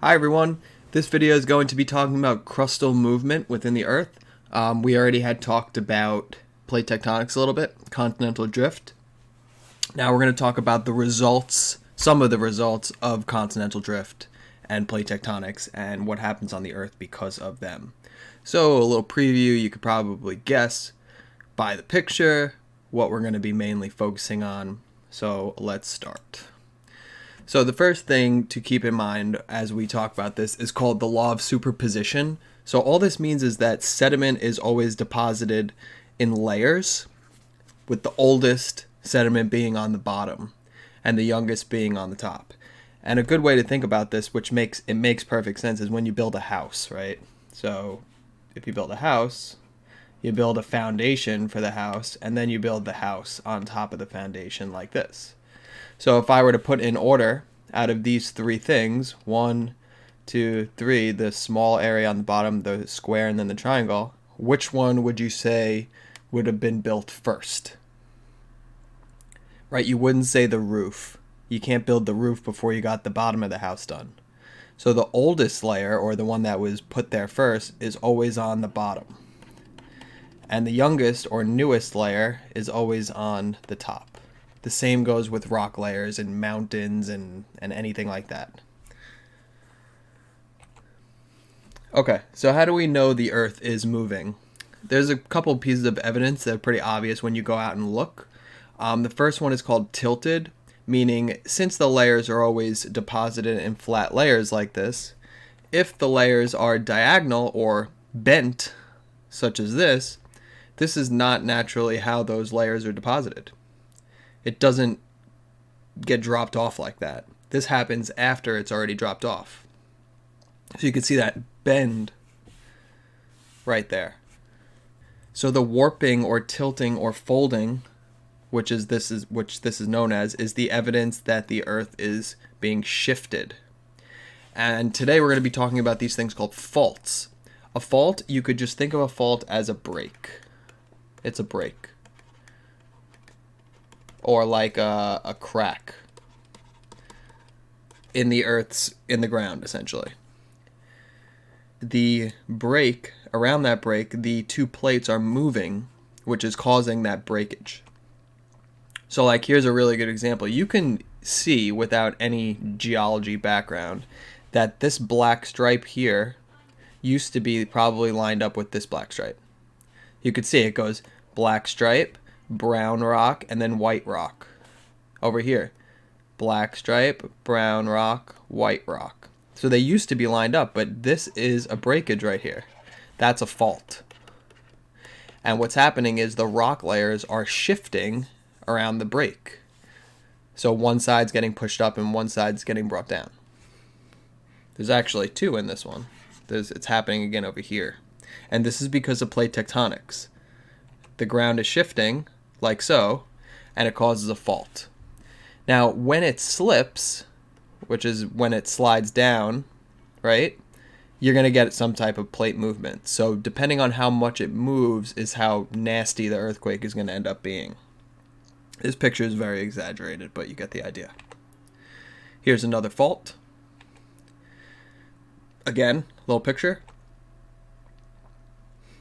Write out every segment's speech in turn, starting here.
Hi everyone, this video is going to be talking about crustal movement within the Earth. We already had talked about plate tectonics a little bit, continental drift. Now we're going to talk about the results, some of the results of continental drift and plate tectonics and what happens on the Earth because of them. So a little preview, you could probably guess by the picture what we're going to be mainly focusing on. So let's start. So the first thing to keep in mind as we talk about this is called the law of superposition. So all this means is that sediment is always deposited in layers, with the oldest sediment being on the bottom and the youngest being on the top. And a good way to think about this, which makes perfect sense, is when you build a house, right? So if you build a house, you build a foundation for the house, and then you build the house on top of the foundation like this. So if I were to put in order out of these three things, 1, 2, 3, the small area on the bottom, the square, and then the triangle, which one would you say would have been built first? Right, you wouldn't say the roof. You can't build the roof before you got the bottom of the house done. So the oldest layer, or the one that was put there first, is always on the bottom. And the youngest or newest layer is always on the top. The same goes with rock layers and mountains and anything like that. Okay, so how do we know the Earth is moving? There's a couple pieces of evidence that are pretty obvious when you go out and look. The first one is called tilted, meaning since the layers are always deposited in flat layers like this, if the layers are diagonal or bent, such as this is not naturally how those layers are deposited. It doesn't get dropped off like that. This happens after it's already dropped off. So you can see that bend right there. So the warping or tilting or folding, which this is known as, is the evidence that the Earth is being shifted. And today we're going to be talking about these things called faults. A fault, you could just think of a fault as a break. It's a break. Or like a crack in the ground, essentially. The break, around that break, the two plates are moving, which is causing that breakage. So like, here's a really good example. You can see without any geology background that this black stripe here used to be probably lined up with this black stripe. You could see it goes black stripe, brown rock, and then white rock. Over here, black stripe, brown rock, white rock. So they used to be lined up, but this is a breakage right here. That's a fault. And what's happening is the rock layers are shifting around the break. So one side's getting pushed up and one side's getting brought down. There's actually two in this one. It's happening again over here. And this is because of plate tectonics. The ground is shifting, like so, and it causes a fault. Now, when it slips, which is when it slides down, right, you're going to get some type of plate movement. So depending on how much it moves is how nasty the earthquake is going to end up being. This picture is very exaggerated, but you get the idea. Here's another fault. Again, little picture.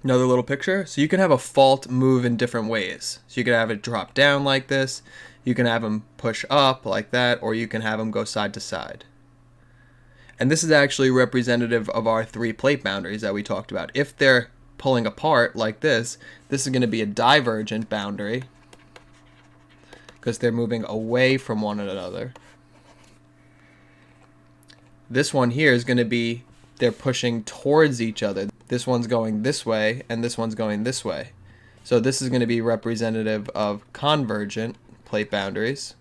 Another little picture. So you can have a fault move in different ways. So you can have it drop down like this. You can have them push up like that, or you can have them go side to side. And this is actually representative of our three plate boundaries that we talked about. If they're pulling apart like this is going to be a divergent boundary because they're moving away from one another. This one here is going to be they're pushing towards each other. This one's going this way, and this one's going this way. So this is going to be representative of convergent plate boundaries.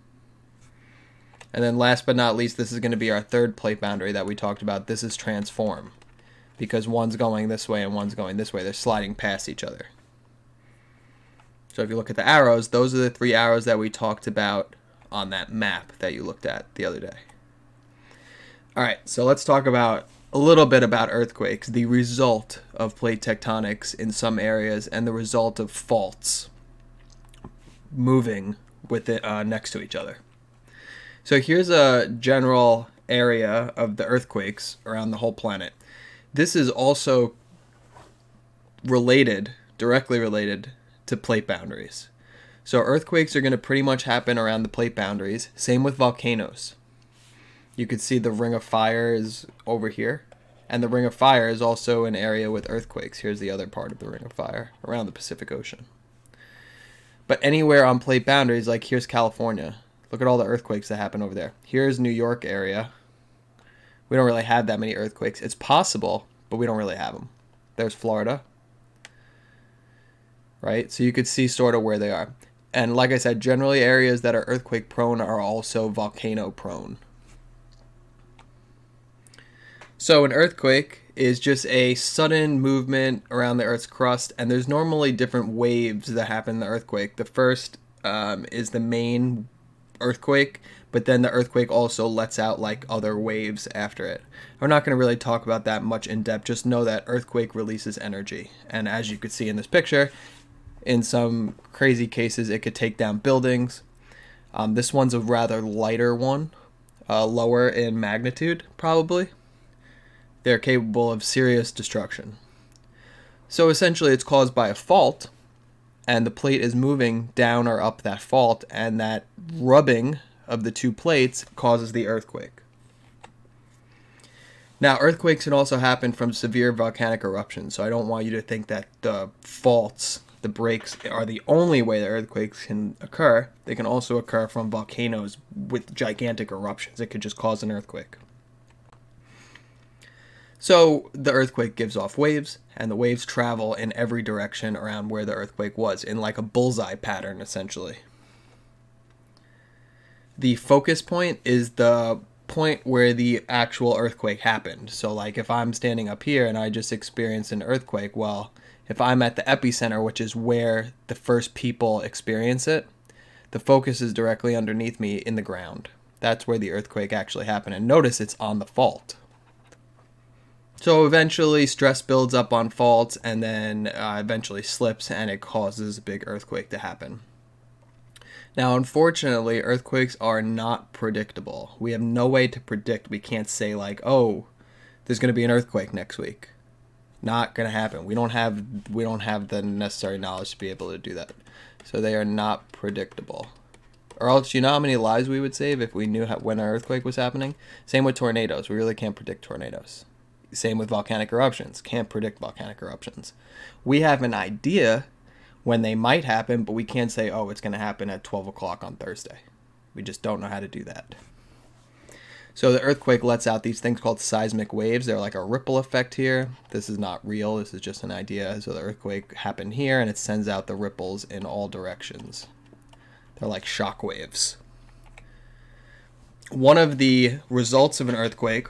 And then last but not least, this is going to be our third plate boundary that we talked about. This is transform, because one's going this way and one's going this way. They're sliding past each other. So if you look at the arrows, those are the three arrows that we talked about on that map that you looked at the other day. All right, so let's talk about a little bit about earthquakes, the result of plate tectonics in some areas, and the result of faults moving with it next to each other. So here's a general area of the earthquakes around the whole planet. This is also directly related to plate boundaries. So earthquakes are going to pretty much happen around the plate boundaries. Same with volcanoes. You could see the ring of fire is over here. And the ring of fire is also an area with earthquakes. Here's the other part of the ring of fire around the Pacific Ocean. But anywhere on plate boundaries, like here's California. Look at all the earthquakes that happen over there. Here's New York area. We don't really have that many earthquakes. It's possible, but we don't really have them. There's Florida. Right? So you could see sort of where they are. And like I said, generally areas that are earthquake prone are also volcano prone. So an earthquake is just a sudden movement around the Earth's crust, and there's normally different waves that happen in the earthquake. The first is the main earthquake, but then the earthquake also lets out like other waves after it. We're not going to really talk about that much in depth. Just know that earthquake releases energy, and as you could see in this picture, in some crazy cases, it could take down buildings. This one's a rather lighter one, lower in magnitude, probably. They're capable of serious destruction. So essentially, it's caused by a fault, and the plate is moving down or up that fault, and that rubbing of the two plates causes the earthquake. Now, earthquakes can also happen from severe volcanic eruptions, so I don't want you to think that the faults, the breaks, are the only way that earthquakes can occur. They can also occur from volcanoes with gigantic eruptions. It could just cause an earthquake. So the earthquake gives off waves, and the waves travel in every direction around where the earthquake was, in like a bullseye pattern, essentially. The focus point is the point where the actual earthquake happened. So like if I'm standing up here and I just experienced an earthquake, well, if I'm at the epicenter, which is where the first people experience it, the focus is directly underneath me in the ground. That's where the earthquake actually happened. And notice it's on the fault. So eventually stress builds up on faults and then eventually slips, and it causes a big earthquake to happen. Now, unfortunately, earthquakes are not predictable. We have no way to predict. We can't say like, oh, there's going to be an earthquake next week. Not going to happen. We don't have the necessary knowledge to be able to do that. So they are not predictable. Or else, you know how many lives we would save if we knew when an earthquake was happening? Same with tornadoes. We really can't predict tornadoes. Same with volcanic eruptions. Can't predict volcanic eruptions. We have an idea when they might happen, but we can't say, oh, it's going to happen at 12 o'clock on Thursday. We just don't know how to do that. So the earthquake lets out these things called seismic waves. They're like a ripple effect here. This is not real. This is just an idea. So the earthquake happened here, and it sends out the ripples in all directions. They're like shock waves. One of the results of an earthquake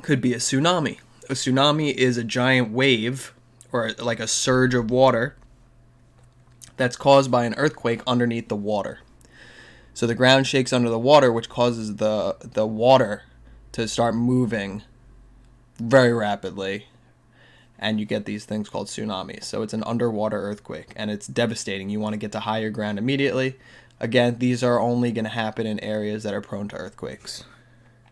could be a tsunami. A tsunami is a giant wave, or like a surge of water, that's caused by an earthquake underneath the water. So the ground shakes under the water, which causes the water to start moving very rapidly, and you get these things called tsunamis. So it's an underwater earthquake, and it's devastating. You want to get to higher ground immediately. Again, these are only going to happen in areas that are prone to earthquakes.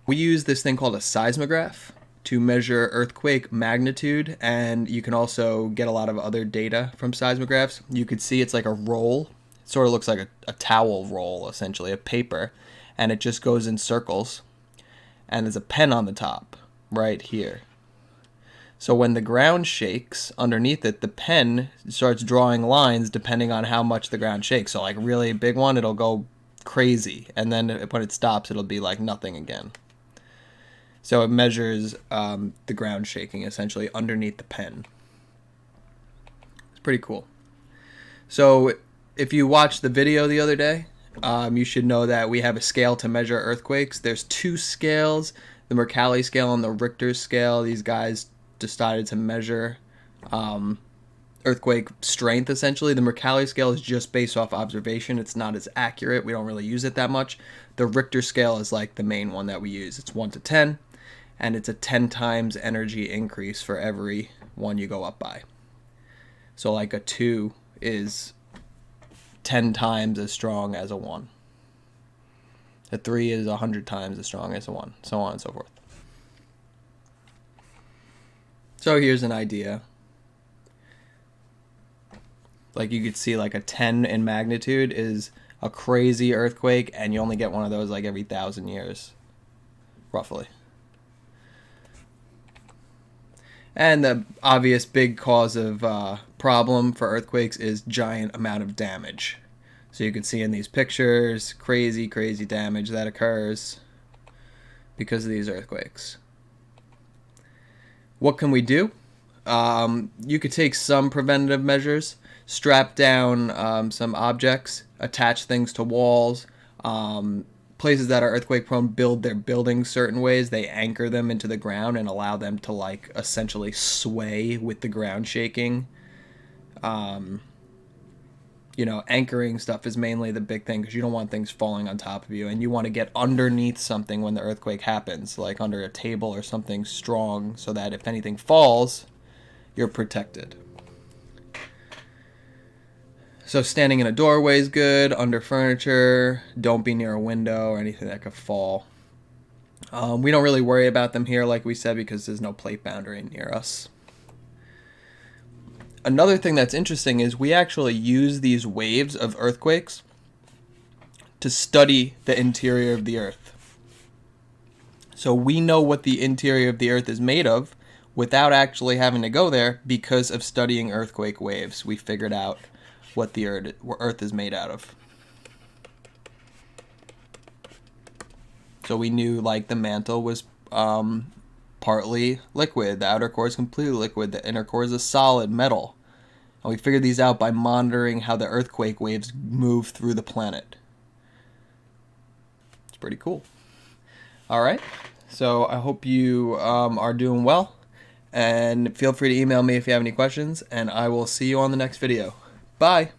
We use this thing called a seismograph to measure earthquake magnitude, and you can also get a lot of other data from seismographs. You could see it's like a roll. It sort of looks like a towel roll, essentially, of paper, and it just goes in circles, and there's a pen on the top right here. So when the ground shakes underneath it, the pen starts drawing lines depending on how much the ground shakes. So like really big one, it'll go crazy, and then when it stops, it'll be like nothing again. So it measures the ground shaking essentially underneath the pen. It's pretty cool. So if you watched the video the other day, you should know that we have a scale to measure earthquakes. There's two scales, the Mercalli scale and the Richter scale. These guys decided to measure earthquake strength essentially. The Mercalli scale is just based off observation. It's not as accurate. We don't really use it that much. The Richter scale is like the main one that we use. It's 1 to 10. And it's a 10 times energy increase for every one you go up by. So like a 2 is 10 times as strong as a 1. A 3 is 100 times as strong as a 1, so on and so forth. So here's an idea. Like you could see like a 10 in magnitude is a crazy earthquake, and you only get one of those like every 1,000 years, roughly. And the obvious big cause of problem for earthquakes is giant amount of damage. So you can see in these pictures, crazy damage that occurs because of these earthquakes. What can we do? You could take some preventative measures, strap down some objects, attach things to walls. Places that are earthquake prone build their buildings certain ways. They anchor them into the ground and allow them to like essentially sway with the ground shaking. You know, anchoring stuff is mainly the big thing because you don't want things falling on top of you, and you want to get underneath something when the earthquake happens, like under a table or something strong, so that if anything falls, you're protected. So standing in a doorway is good, under furniture, don't be near a window or anything that could fall. We don't really worry about them here, like we said, because there's no plate boundary near us. Another thing that's interesting is we actually use these waves of earthquakes to study the interior of the Earth. So we know what the interior of the Earth is made of without actually having to go there because of studying earthquake waves. We figured out what the Earth is made out of. So we knew like the mantle was partly liquid, the outer core is completely liquid, the inner core is a solid metal. And we figured these out by monitoring how the earthquake waves move through the planet. It's pretty cool. All right, so I hope you are doing well, and feel free to email me if you have any questions, and I will see you on the next video. Bye.